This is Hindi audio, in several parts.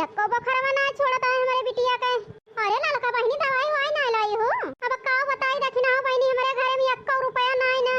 एको बखरवा ना छोड़ता है हमारे बिटिया के। अरे ललका बहनी दवाई वाई ना लाई हो। अब का बताई देखना हो बहनी हमारे घर में एको रुपया ना है ना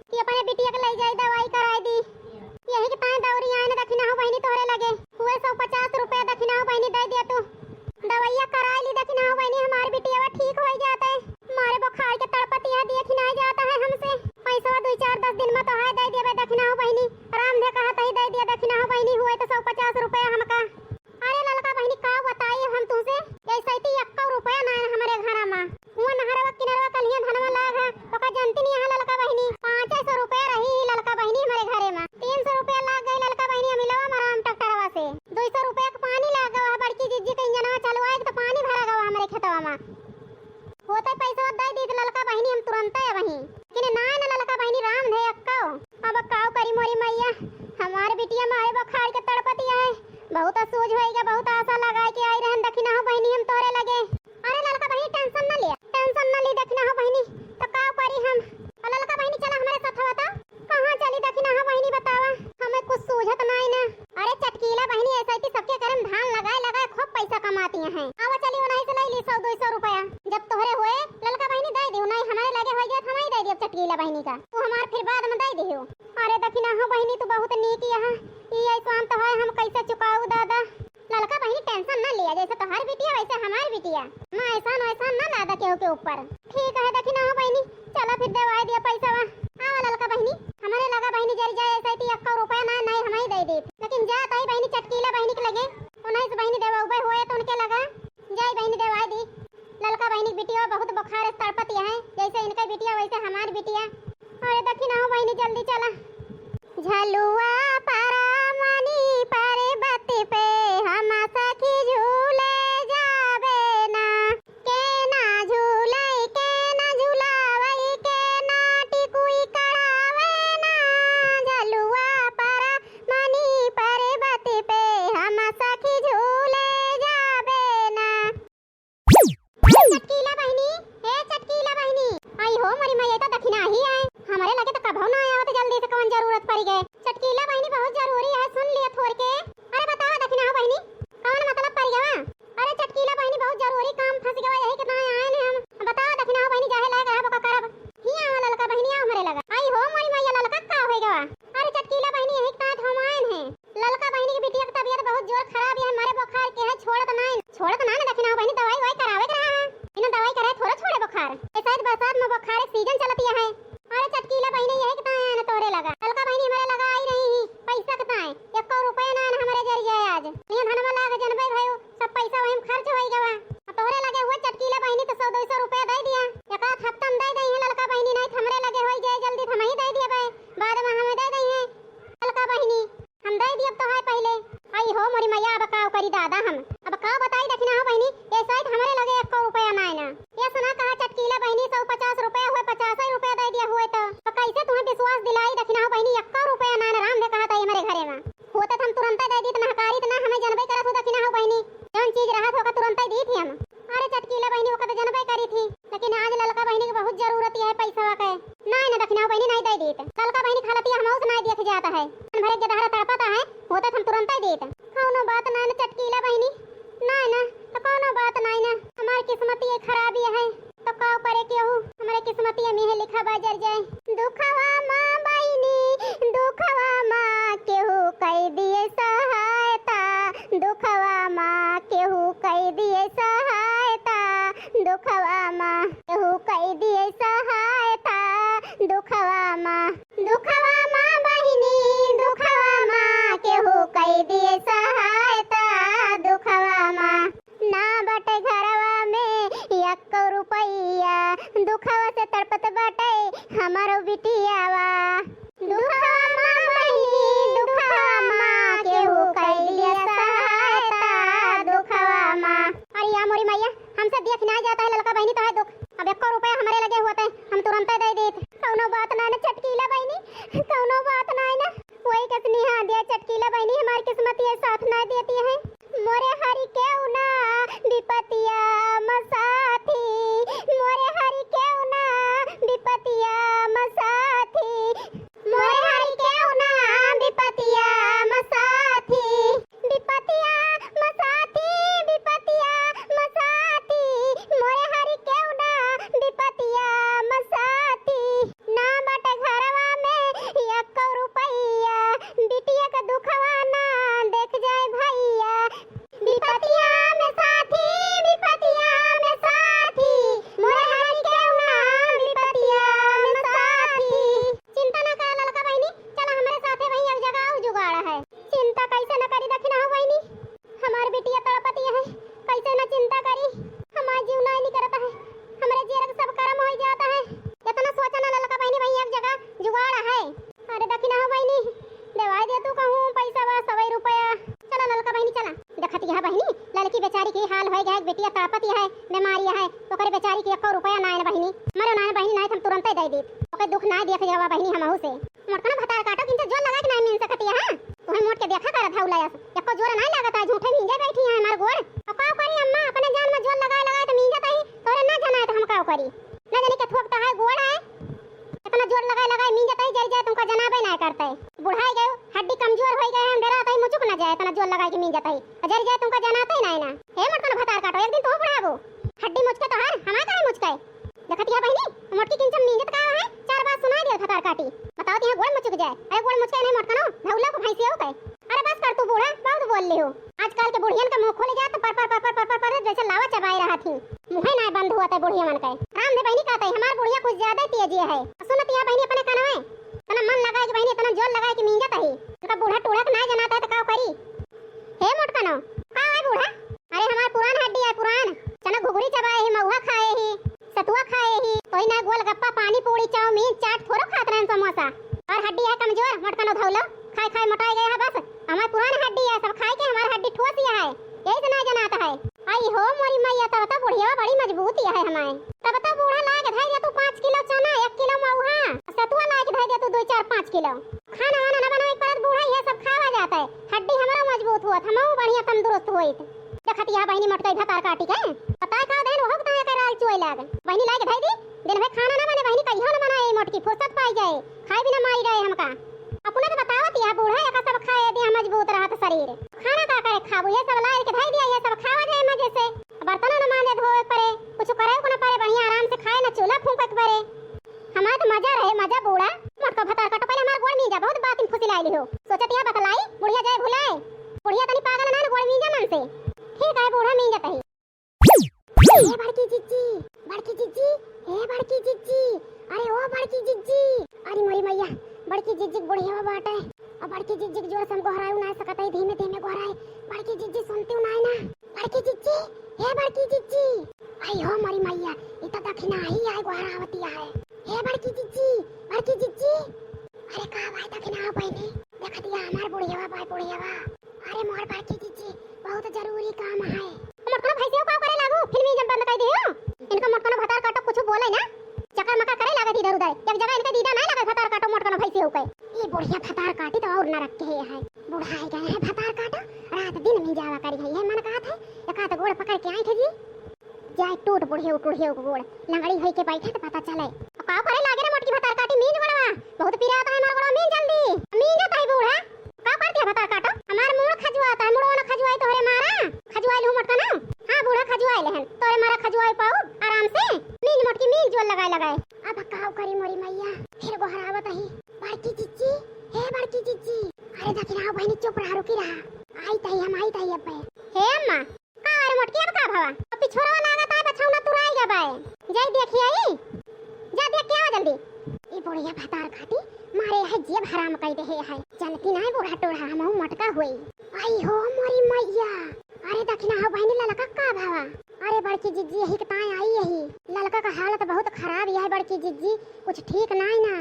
कि अपने बिटिया के ले जाई दवाई कराई दी। यही के ताए दौरी आए ना देखना हो बहनी तोरे लगे हुए 150 रुपया देखना हो बहनी दे दिया तू दवाइया कराई ली देखना हो बहनी हमारी बिटिया ठीक हो जाता है। मारे बुखार के तड़पतिया देखना जाता है हमसे पैसा 2-4-10 दिन में तो है दे दिया देखना हो बहनी आराम दे कहा तही दे दिया देखना हो बहनी हुए तो 150 रुपया हमका। अरे ललका बहनी का बताई हम तुमसे ऐसे ही 1 रुपया ना हमारे घर में हुआ नहरवा किनारवा कलिया धनवा लाग है तो का जानती नहीं है ललका बहनी 500 रुपया रही ललका बहनी हमारे घरे में 300 रुपया लाग गई ललका बहनी मिलवा मराम ट्रैक्टरवा से 200 रुपया का पानी लाग गवा बड़की जिज्जी के इंजनवा चलवाए तो पानी भरा गवा हमारे खेतवा में होता पैसा दे दी ललका बहनी हम तुरंत है वहीं कि ना ना ललका बहनी राम धे अक्का अब काऊ करी मोरी मैया हमारे बिटिया मारे बुखार के तड़पतिया है बहुत सूझ होएगा बहुत आशा लगाए के आई रहन देखना हो बहनी हम तोरे लगे। अरे ललका बहनी टेंशन न ली देखना हो बहनी तो काऊ करी हम ललका बहनी चला हमारे साथ होता कहां चली देखना हो बहनी बतावा हमें कुछ सूझत नहीं ना। अरे चटकीला बहनी ऐसा ही सबके करम धान लगाए खूब पैसा कमाती हैं आवा चली वो नहीं से ले ली 100-200 रुपया जब तोहरे हुए ललका बहनी दे दियो नहीं हमारे लगे हो गया हमारी दे दियो चटकीला बहनी का तू हमार फिर बाद में दे दियो। अरे देखना हो बहनी तू बहुत नीक यहाँ ये ऐसा तो है हम कैसे चुकाऊ दादा ललका बहनी टेंशन न लिया जैसे तोहर बिटिया वैसे हमारी बिटिया मैं ऐसा न लादा केहू के ऊपर ठीक है देखना हो बहनी चला फिर दवाई दिया पैसा आवा ललका बहनी हमारे लगा बहनी जरी जाए ऐसा ही 1 रुपया ना नहीं हमारी दे दी लेकिन जा ताई बहनी चटकीला बहनी के लगे उन्हीं से बहनी देवा उबे हुए तो उनके लगा जाई बहनी दवाई दी ललका बहनी बिटिया बहुत बुखार तड़पती है जैसे इनका बिटिया वैसे हमारी बिटिया। अरे देखना हो बहनी जल्दी चला झलुआ पारा मनी पारे बाती पे हम सखी झूले जावे ना के ना झूलाई के ना झूलावई के ना टिकुई करावे ना झलुआ पारा मनी पारे बाती पे हम सखी झूले जावे ना। चटकीला बहनी हे चटकीला बहनी आई हो मरी मैं तो दखिना ही आए हमारे लगे तो कब ना आया तो जल्दी से कौन जरूरत पड़ गए चटकीला बहनी बहुत जरूरी है सुन लिया थोड़ के। अरे बताओ दखिना हो बहनी कौन मतलब पड़ गया। अरे चटकीला बहनी बहुत जरूरी काम फंस गया यही कितना आए ने हम बताओ दखिना हो बहनी जाहे लगा है करब ही आ ललका बहनी आ हमारे लगा आई हो मोरी मैया ललका का हो गया। अरे चटकीला बहनी यही तात हम आए हैं ललका बहनी की बिटिया की तबीयत बहुत जोर खराब है हमारे बुखार के है छोड़त ना दखिना हो बहनी दवाई वाई करावे रहा है इन्हें दवाई करे थोड़ा छोड़े बुखार शायद बरसात में बुखार सीजन चलती है। अरे चटकीला बहनी यही कितना है तोरे लगा ललका बहनी हमारे लगा आई रही पैसा कितना है 1 रुपया ना हमारे जरी जाए आज ये धनवा लाग जनबे भयो सब पैसा वहीं खर्च होई गवा तोरे लगे हुए चटकीला बहनी तो 100-200 रुपया दे दिया एक आध हफ्ता में दे दई है ललका बहनी नहीं हमरे लगे होई जाए जल्दी हम ही दे दिया बे बाद में हमें दे दई है ललका बहनी हम दे दिए तो है पहले आई हो मोरी मैया अब का करी दादा हम अब का बताई देखना हो बहनी ये शायद हमारे लगे 1 रुपया ना है ना ये सुना कहा चटकीला बहनी 150 रुपया हुए 50 रुपया दे दिया हुए तो कैसे तुम्हें विश्वास दिलाई देखना हो बहनी 1 रुपया ना राम ने कहा था हमारे घरे में होता हम तुरंत दे दी तो नहकारी तो ना हमें जनबे करत हो देखना हो बहनी कौन चीज रहा होगा तुरंत दी थी हम। अरे चटकीला बहनी वो तो जनबे करी थी लेकिन आज ललका बहनी की बहुत जरूरत है पैसा का नहीं ना देखना हो बहनी नहीं दे दी ललका बहनी खालती हम उस नहीं देख जाता है भरे के दहरा तड़पता है होता हम तुरंत ही देते कौनो बात ना चटकीला बहनी नहीं ना तो कौनो बात नहीं ना हमारी किस्मत ये खराबी है तो का करे केहू हमारे किस्मत में है लिखा बाजर जाए दुखवा मां बहनी दुखवा मां केहू कह दिए सहायता दुखवा मां केहू कह दिए सहायता दुखवा मां केहू कह दिए सहायता दुखवा मां बहनी दुखवा मां केहू कह दिए सहायता दुखवा मां ना बटे घरवा में 1 रुपया दुखवा से तड़पत बटे हमारो बिटियावा दुखवा मां बहनी दुखवा मां केहू कह दिए सहायता दुखवा मां। अरे या मोरी मैया हमसे देख ना जाता है ललका बहनी तो है दुख अब 1 रुपया हमारे लगे हुए थे हम तुरंत दे देते कौनो बात ना चटकीला बहनी कौनो बात ना ना वही कितनी हाँ दिया चटकीला बहनी हमारी किस्मत ये साथ ना देती है मोरे हरि के उना विपतिया मसाथी मोरे हरि के उना विपतिया मसाथी मोरे हरि के उना विपतिया मसाथी विपतिया देखती है बहनी लड़की बेचारी की हाल हो गया बेटिया तापत है बीमारी है तो करे बेचारी की 1 रुपया ना है बहनी मरो ना बहनी नहीं हम तुरंत दे दी ओके दुख ना देख जावा बहनी हमहु से मोटकन भतार काटो किंतु जोर लगा के नहीं मिल सकती है तुम्हें मोट के देखा कर था उलाया एको जोर नहीं लगता झूठे मींगे बैठी है हमार गोड़ अब का करी अम्मा अपने जान में जोर लगा लगा तो मींगे तही तोरे ना जाना है तो हम का करी ना जाने के थोकता है गोड़ है इतना जोर लगा लगा मींगे तही जरी जाए तुमका जनाबे ना करते बुढ़ाई गए हड्डी कमजोर हो गए हम डरा तही मुचुक ना जाए इतना जोर लगा के मींगे तही जरी जाए तुमका जनाते ही ना हे मोटकन भतार काटो एक दिन तो बुढ़ाबो हड्डी मुचके तो हर हमा काहे मुचके देखती है बहनी मोटकी किंचम मींगत का है 4 बात सुनाई दे भतार काटी बताओ कि गोड़ मुचक जाए अरे गोड़ मुचके नहीं मोटकनो धौला को भैंसी हो गए अरे बस कर तू बूढ़ा बहुत बोल ली हो आजकल के बुढ़ियन का मुंह खोले जात पर जैसे लावा चबाई रहा थी मुंह ना बंद हुआ था बुढ़िया मन का राम दे बहनी कहते हमार बुढ़िया कुछ ज्यादा तेजी है सुनती है बहनी अपने कनवे तना मन लगा के बहनी तना जोर लगा के मींगत है तो बूढ़ा टूढ़ा ना जनाता है तो का करी हे मोटकनो का है बूढ़ा अरे हमार पुरान हड्डी है पुरान चना घुघरी चबाए ही महुआ खाए ही सतुआ खाए ही तो ना गोलगप्पा पानी पूरी चाउमीन चाट थोड़ो खात रहे समोसा और हड्डी है कमजोर मोटकनो धौलो खाए खाए मोटाई गया है बस हमार पुरान हड्डी है सब खाए के हमार हड्डी ठोस ही है यही से ना जनाता है आई हो मोरी मैया तब तो बुढ़िया बड़ी मजबूत है हमारे तब तो बूढ़ा ला के धर दे तू 5 किलो चना 1 किलो महुआ सतुआ ला के धर दे तू 2 4 5 किलो खाना वाना ना बनावे पर बूढ़ा ये सब खावा जाता है हड्डी हमारा मजबूत हुआ हमहु बढ़िया तंदुरुस्त होइत देखती है बहनी मटकई भतार काटी के पता का देन वो कहां के राल चोई लाग बहनी ला के धर दी दिन में खाना ना बने बहनी कहियो ना बनाए मोटकी फुर्सत पाई जाए खाए बिना मारी रहे हमका अपने तो बतावत है बूढ़ा एक सब खाए दिया मजबूत रहत शरीर खाना का करे खाबू ये सब ला के धर दिया ये सब खावा जाए मजे से बर्तन न मांजे धोए पड़े कुछ करे को न पड़े बढ़िया आराम से खाए ना चूल्हा फूंकत पड़े हमारा तो मजा रहे मजा बूढ़ा मोटका भतार काटो पहले हमार गोड़ मीजा बहुत बात इन खुशी लाई हो सोचत या बतलाई बुढ़िया जाए भुलाए बुढ़िया तनी पागल ना गोड़ मीजा मन से ठीक है बूढ़ा मीजा तही ए बड़की जिज्जी ए बड़की जिज्जी अरे ओ बड़की जिज्जी अरे मोरी मैया बड़की जिज्जी बुढ़िया बाटे अब बड़की जिज्जी जोर से हम गोहराऊ ना सकत है धीमे धीमे गोहराए बड़की जिज्जी सुनती ना बड़की जिज्जी हे बड़की जिज्जी आई हो मोरी मैया ई तो दखना ही आए गोहरावती है हे बड़की जिज्जी अरे का भाई दखना बहनी देख दिया हमार बुढ़िया अरे मोर बड़की जिज्जी बहुत जरूरी काम है मोटकनो भैंसियो का करे लागू फिल्मी जब बंद कर दियो इनका मोटकनो भतार काटो कुछ बोले ना चक्कर मक्का करे लागत इधर उधर एक जगह इनका दीदा नहीं लगा भतार काटो मोटकनो भैंसियो के ये बुढ़िया भतार काटी तो और न रखे है बुढ़ाई गए है भतार काटो रात दिन में जावा करी है मन कहत है एका तो गोड़ पकड़ के आई थे जी जाए टूट बुढ़ियो गोड़ लंगड़ी होई के बैठे तो पता चले का करे लागे रे मोटकी भतार काटी मीन गोड़वा बहुत पीरा आता है हमार गोड़ मीन जल्दी मीन जाता है बूढ़ा का करती है भतार काटो हमार मुंह खजुआता है मुड़ो न खजुआई तोरे मारा खजुआई लू मोटका ना हां बूढ़ा खजुआई लेहन तोरे मारा खजुआई पाऊ आराम से मीन मोटकी मीन जोल लगाए अब काऊ करी मोरी मैया फिर गोहरावत ही बड़की जिज्जी हे बड़की जिज्जी अरे दखना बहनी चुप रहा रुकी रहा आई तही हम आई तही अब हे अम्मा का अरे मोटकी अब का भवा अब पिछोरा लागत है बछौना तुराई गबाए जई देखी आई जा देख के आ जल्दी ई बुढ़िया भतार काटी मारे है जेब हराम कई दे है जनती ना बूढ़ा टोढ़ा हम मटका हुई आई हो मोरी मैया अरे दखना हो बहनी ललका का भावा अरे बड़की जिज्जी यही कताए आई यही ललका का हालत बहुत खराब है बड़की जिज्जी कुछ ठीक नहीं ना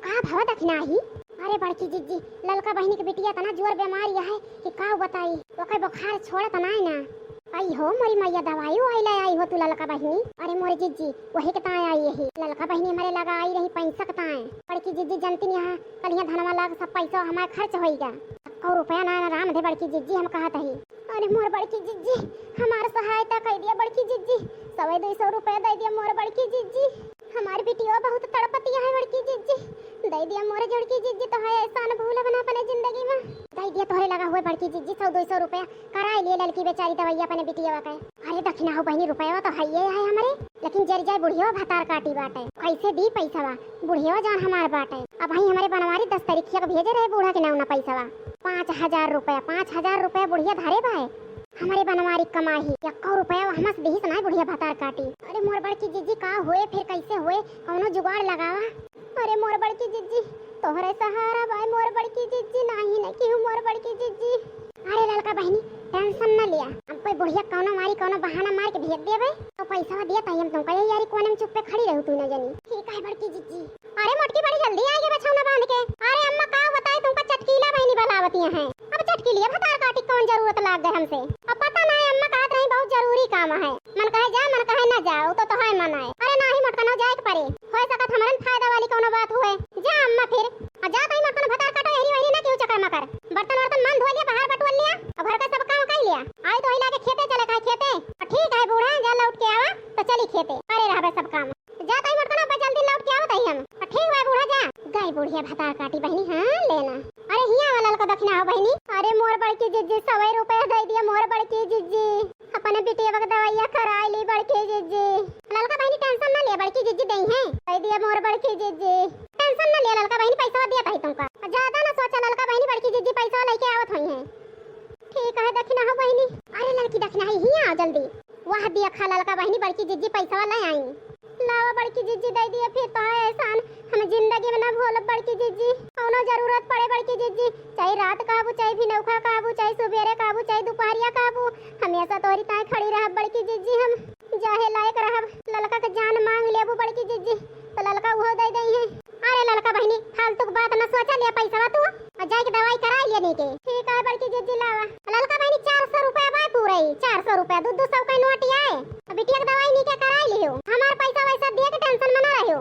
का भावा दखना ही अरे बड़की जिज्जी ललका बहनी के बिटिया तना जोर बीमारी है कि का बताई ओके बुखार छोड़त नहीं ना आई हो मोरी मैया दवाई आई हो तू ललका बहनी अरे मोरी जिज्जी वही के ताए आई यही ललका बहनी हमारे लगा आई रही पैसा के ताए बड़की जिज्जी जनती यहाँ कल यहाँ धनवा लाग सब पैसा हमारे खर्च होएगा 1 रुपया ना राम दे बड़की जिज्जी हम कहत ही अरे मोर बड़की जिज्जी हमार सहायता कर दिया बड़की जिज्जी 100-200 रुपया दे दिया मोर बड़की जिज्जी हमारी बिटिया बहुत तड़पती है बड़की जिज्जी दे दिया मोर जोड़की जिज्जी तो है एहसान भूल बना अपने जिंदगी में दे दिया तोरे लगा हुए बड़की जिज्जी 100-200 रुपया कराई लिए लड़की बेचारी दवाई अपने बिटिया का अरे दखना हो बहनी रुपया तो है ये है हमारे लेकिन जर जाए बुढ़िया भतार काटी बाटे कैसे दी पैसा बुढ़िया जान हमार बाटे अब भाई हमारे बनवारी 10 तारीख के भेजे रहे बूढ़ा के नाम ना पैसा 5000 रुपया बुढ़िया धारे भाई हमारे बनवारी कमाही 1 रुपया हमस दही सुनाई बुढ़िया भतार काटी अरे मोर बड़की जिज्जी का हुए फिर कैसे हुए कौनो जुगाड़ लगावा अरे मोर बड़की जिज्जी तोहरे सहारा भाई मोर बड़की जिज्जी नहीं कि मोर बड़की जिज्जी अरे ललका बहनी टेंशन न लिया अब कोई बुढ़िया कौनो मारी कौनो बहाना मार के भेज दे भाई तो पैसा दिया तई हम तुमको यारी कोने में चुप पे खड़ी रहू तू न जानी ठीक है बड़की जिज्जी अरे मोटकी बड़ी जल्दी आएगी बछौना बांध के अरे अम्मा का बताए तुमको चटकीला बहनी बलावती हैं अब चटकीलिया भतार काटी कौन जरूरत लाग गए हमसे अब काम है। मन कहे जा मन कहे ना जा, तो है मन है। अरे नहीं मोटकनो जाए के परे, होय सकत हमरन फायदा वाली कोनो बात हुए। जा अम्मा फिर जा तई मोटकनो भतार काटो एहरी वहरी ना क्यों चक्कर मकर। बर्तन वर्तन मन धो लिया, बाहर बटुल लिया और घर का सब काम कर लिया। आई तो हिला के खेते चले खाए खेते। ठीक है बूढ़ा जा लौट के आवा तो चली खेते, अरे रहबे सब काम। जा तई मोटकनो पे जल्दी लौट के आवत हम। ठीक है बूढ़ा जा। गाय बुढ़िया भतार काटी बहनी हां लेना। अरे हिया वाला को दक्षिणा हो बहनी। अरे मोर बड़की जिज्जी 100 रुपया दे दिया मोर बड़की जिज्जी। अपने बिटिया वक दवाइया कराई ली बड़की जिज्जी। ललका बहनी टेंशन ना ले, बड़की जिज्जी दई है दे दिया मोर बड़की जिज्जी। टेंशन ना ले ललका बहनी, पैसा दिया भाई तुमका। ज्यादा ना सोचा ललका बहनी, बड़की जिज्जी पैसा लेके आवत होई है। ठीक है दक्षिणा हो बहनी। अरे लड़की दक्षिणा हिया आओ जल्दी। वाह दिया खा ललका बहनी, बड़की जिज्जी पैसा ले आई। लावा बड़की जिज्जी दे दिया फिर तो है एहसान, हम जिंदगी में ना भूल बड़की जिज्जी। कोनो जरूरत पड़े बड़की जिज्जी, चाहे रात काबू चाहे भी नौखा काबू चाहे सुबेरे काबू चाहे दोपहरिया काबू, हमेशा तोरी ताए खड़ी रह बड़की जिज्जी। हम जाहे लायक रह। ललका के जान मांग लेबू बड़की जिज्जी तो ललका वो दे दई है। अरे ललका बहनी फालतू की बात ना सोचा लिया पैसा तू और जाए के दवाई करा लिया नी के। ठीक है बड़की जिज्जी लावा। ललका बहनी 400 रुपया बा पूरे 400 रुपया 200 का नोट आए। बिटिया के दवाई नी के करा लियो, हमार पैसा वैसा दिए के टेंशन में ना रहियो।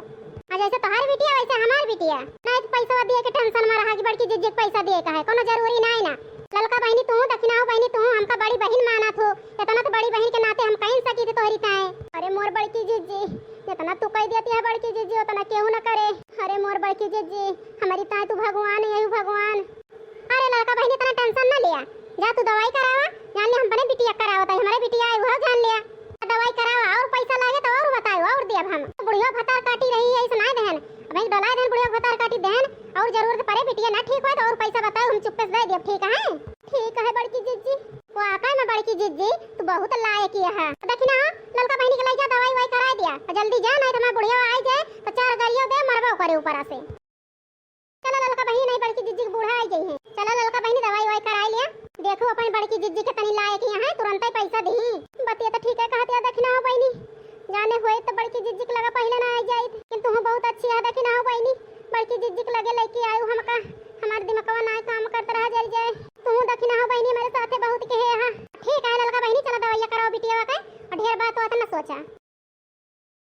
आज जैसे तोहार बिटिया वैसे हमार बिटिया नहीं तो पैसा दिए के टेंशन में रहा कि बड़की जिज्जी पैसा दिए का है कोनो जरूरी नहीं ना। ललका बहनी तू दक्षिणा बहनी तू हमका बड़ी बहन माना थो, इतना तो बड़ी बहन के नाते हम कहीं सकी थी तोहरी ताए। अरे मोर बड़की जिज्जी इतना तू कह देती है बड़की जिज्जी उतना क्यों ना करे। अरे मोर बड़की जिज्जी हमारी ताए तू भगवान है भगवान। अरे ललका बहनी इतना टेंशन ना लिया, जा तू दवाई करावा जान ले, हम बने बिटिया करावत है हमारे बिटिया है वो जान लिया। दवाई करावा और पैसा लागे तो और बताओ और देब हम। बुढ़िया भतार काटी रही है ऐसा ना देन, अब एक डोला देन बुढ़िया भतार काटी देन और जरूरत पड़े बिटिया ना ठीक हो तो और पैसा बताओ हम चुपके से दे देब। ठीक है ठीक है बड़की जिज्जी। वो आका में बड़की जिज्जी तू बहुत लायक है। देखी ना ललका बहनी के लइका दवाई वाई करा दिया जल्दी जा नहीं तो मैं बुढ़िया आ जाए तो 4 गरियो दे मरबो करे ऊपर से। चलो ललका बहनी नहीं बड़की जिज्जी के बूढ़ा आई गई है। चलो ललका बहनी दवाई वाई करा लिया, देखो अपन बड़की जिज्जी के तनी लायक यहाँ तुरंत ही पैसा दी। बतिया तो ठीक है कहती दक्षिणा हो बहनी, जाने हुए तो बड़की जिज्जी के लगा पहले ना आ जाए किंतु तू बहुत अच्छी है दक्षिणा हो बहनी। बड़की जिज्जी के लगे लेके आयु हमका, हमारे दिमागवा ना काम करता रह जल जाए। तू दक्षिणा हो बहनी मेरे साथे बहुत के है। ठीक है ललका बहनी चलो दवाइया कराओ बिटिया का और ढेर बात होता ना सोचा।